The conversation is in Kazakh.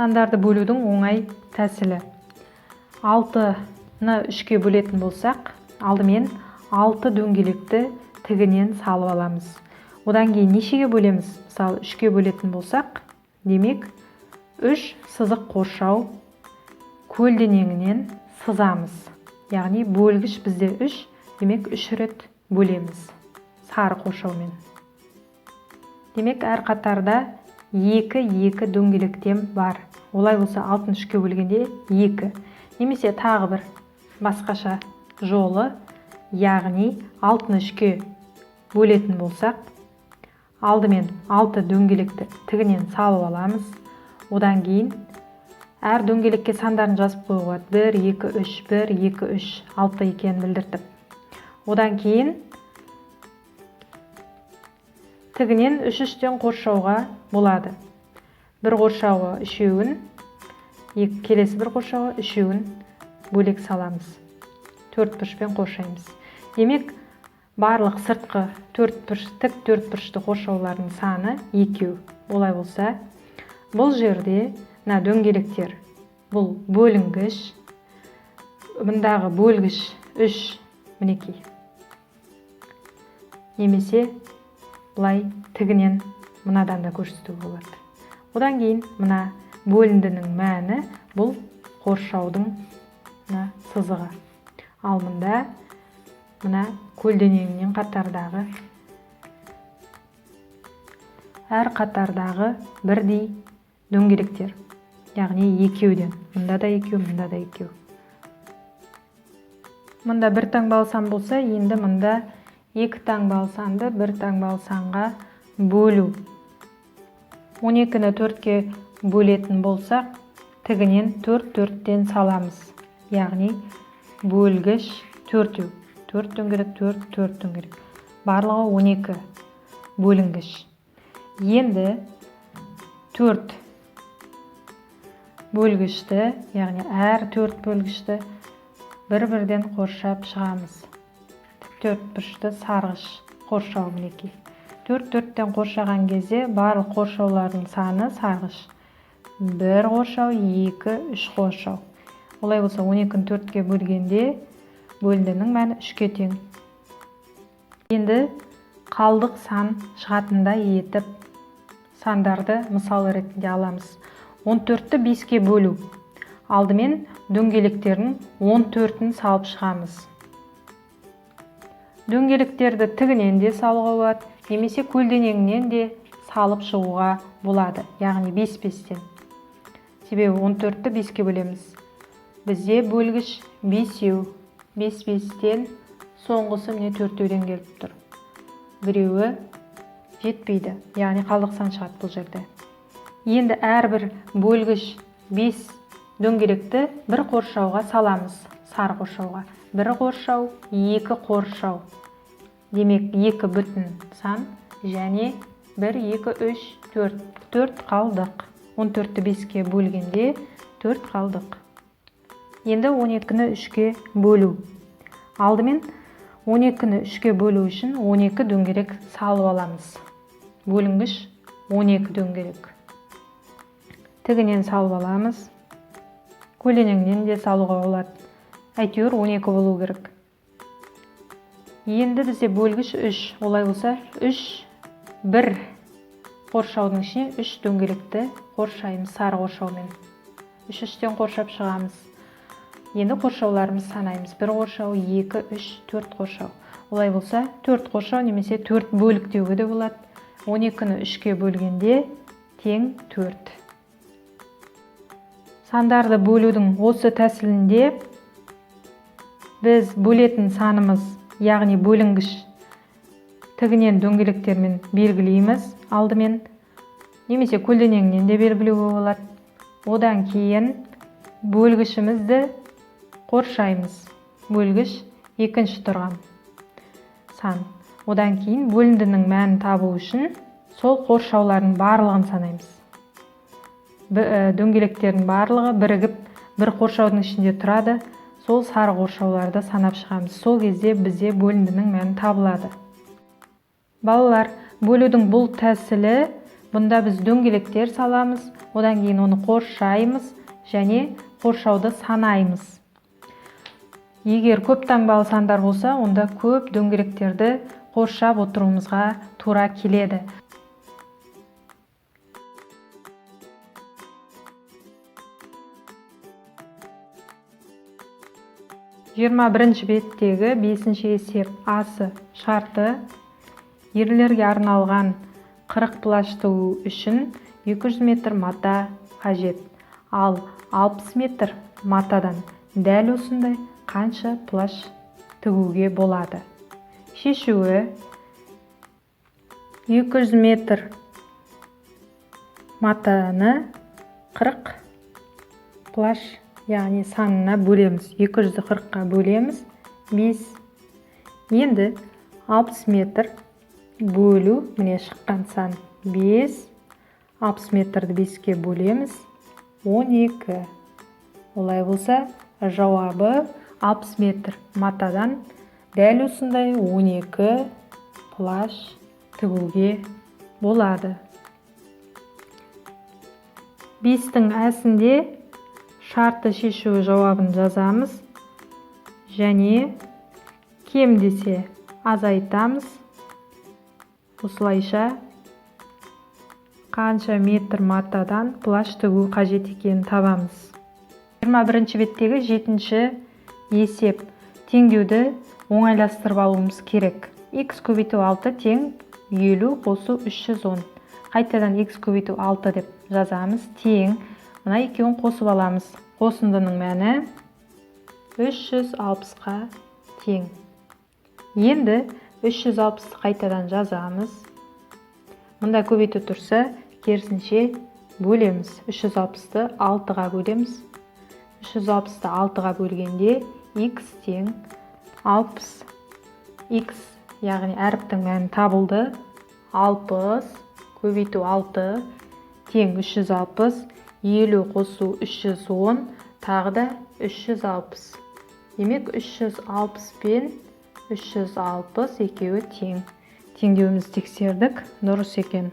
Сандарды бөлудің оңай тәсілі. 6-ны 3-ке бөлетін болсақ, алдымен 6 дөңгелекті тігінен салып аламыз. Одан кейін нешеге бөлеміз? Мысалы, 3-ке бөлетін болсақ, демек 3 сызық қоршау көлденеңінен сызамыз. Яғни бөлгіш бізде 3, демек 3 рет бөлеміз сары қоршаумен. Демек, әр қатарда 2 дөңгелектен бар. Олай болса 6-ны 3-ке бөлгенде 2. Немесе тағы бір басқаша жолы, яғни 6-ны 3-ке бөлетін болсақ, алдымен 6 дөңгелекті тігінен салып аламыз. Одан кейін әр дөңгелекке сандарын жазып қоюға 1, 2, 3, 1, 2, 3, 6 екенін білдіртіп. Одан кейін тігінен 3-3-тен қоршауға болады. Бір қоршауға 3-еуін, келесі бір қоршауға 3-еуін бөлек саламыз. 4 бұрышпен қоршаймыз. Демек, барлық сыртқы тік 4 бұрышты қоршаулардың саны 2. Олай болса, бұл жерде дөңгелектер, бұл бөлінгіш, мұндағы бөлгіш 3, мінекей. Немесе бұлай тігінен мынадан да көрсетуге болады. Одан кейін мына бөліндінің мәні бұл қоршаудың сызығы. Ал мұнда мына көлденеңінен қатардағы әр қатардағы бірдей дөңгелектер. Яғни 2-ден. Мұнда да 2, мұнда да 2. Мұнда бір таңбалы сан болса, енді мұнда 2 таңбалы санды 1 таңбалы санға бөлу. 12-ні 4-ке бөлетін болсақ, тігінен 4-4-тен саламыз. Яғни бөлгіш 4. 4 дөңгелек, 4 дөңгелек. Барлығы 12 бөлінгіш. Енді 4 бөлгішті, яғни әр 4 бөлгішті бір-бірден қоршап шығамыз. 4 бұрышты сарғыш қоршау мінекей. 4-4-тен қоршаған кезде барлық қоршаулардың саны сарғыш. 1 қоршау, 2, 3 қоршау. Олай болса 12-ні 4-ке бөлгенде бөліндінің мәні 3-ке тең. Енді қалдық сан шығатындай етіп сандарды мысал ретінде аламыз. 14-ті 5-ке бөлу. Алдымен дөңгелектердің 14-ін салып шығамыз. Дөңгелектерді тігінен де салуға болады, немесе көлденеңінен де салып шығуға болады. Яғни 5-5-тен. Себебі 14-ті 5-ке бөлеміз. Бізде бөлгіш 5-еу. 5-5-тен соңғысы міне 4-еуден келіп тұр. Біреуі жетпейді. Яғни қалдық сан шығады бұл жерде. Енді әрбір бөлгіш 5 дөңгелекті бір қоршауға саламыз. Сары қоршауға. 1 қоршау, 2 қоршау. Демек 2 бүтін сан және 1, 2, 3, 4. 4 қалдық. 14-ті 5-ке бөлгенде 4 қалдық. Енді 12-ні 3-ке бөлу. Алдымен 12-ні 3-ке бөлу үшін 12 дөңгелек салып аламыз. Бөлінгіш 12 дөңгелек. Тігінен салып аламыз. Көлденеңінен де салуға болады. Әйтеуір 12 болу керек. Енді бізде бөлгіш 3. Олай болса 1 қоршаудың ішіне 3 дөңгелекті қоршаймыз сары қоршаумен. 3-3-тен қоршап шығамыз. Енді қоршауларымыз санаймыз. 1 қоршау, 2, 3, 4 қоршау. Олай болса 4 қоршау немесе 4 бөлік деуге де болады. 12-ні 3-ке бөлгенде тең 4. Сандарды бөлудің осы тәсілінде біз бөлетін санымыз, яғни бөлінгіш тігінен дөңгелектермен белгілейміз алдымен, немесе көлденеңінен де белгілеуге болады. Одан кейін бөлгішімізді қоршаймыз. Бөлгіш екінші тұрған сан. Одан кейін бөліндінің мәнін табу үшін сол қоршаулардың барлығын санаймыз. Дөңгелектердің барлығы бірігіп бір қоршаудың ішінде тұрады. Сол сары қоршауларды санап шығамыз. Сол кезде бізде бөліндінің мәні табылады. Балалар, бөлудің бұл тәсілі Бұнда біз дөңгелектер саламыз, одан кейін оны қоршаймыз және қоршауды санаймыз. Егер көп таңбалы сандар болса, онда көп дөңгелектерді қоршап отыруымызға тура келеді. 21 беттегі 5 есеп асы шарты: ерлерге арналған 40 плащ тігу үшін 200 метр мата қажет. Ал 60 метр матадан дәл осындай қанша плащ тігуге болады? Шешуі: 200 метр матаны 40 плащ, яғни санына бөлеміз. 200-ді 40-қа бөлеміз, 5. Енді 60 метр бөлу, міне шыққан сан 5. 60 метрді 5-ке бөлеміз, 12. Олай болса, жауабы 60 метр матадан дәл осындай 12 плащ тігуге болады. 5-тің әсінде шарты шешу жауабын жазамыз және кем десе азайтамыз. Осылайша қанша метр матадан плащ тігу қажет екенін табамыз. 21 беттегі 7 есеп: теңдеуді оңайластырып алуымыз керек. X көбейту 6 тең 50 қосу 310. Қайтадан x көбейту 6 деп жазамыз. Тең, мына екеуін қосып аламыз. Қосындының мәні 360-қа тең. Енді 360-ты қайтадан жазамыз. Мұнда көбейту тұрса, керісінше бөлеміз. 360-ты 6-ға бөлеміз. 360-ты 6-ға бөлгенде x тең 60. X, яғни әріптің мәні табылды. 60 көбейту 6 тең 360. 50 қосу 310, тағы да 360. Демек 360 пен 360 екеуі тең. Теңдеуімізді тексердік, дұрыс екен.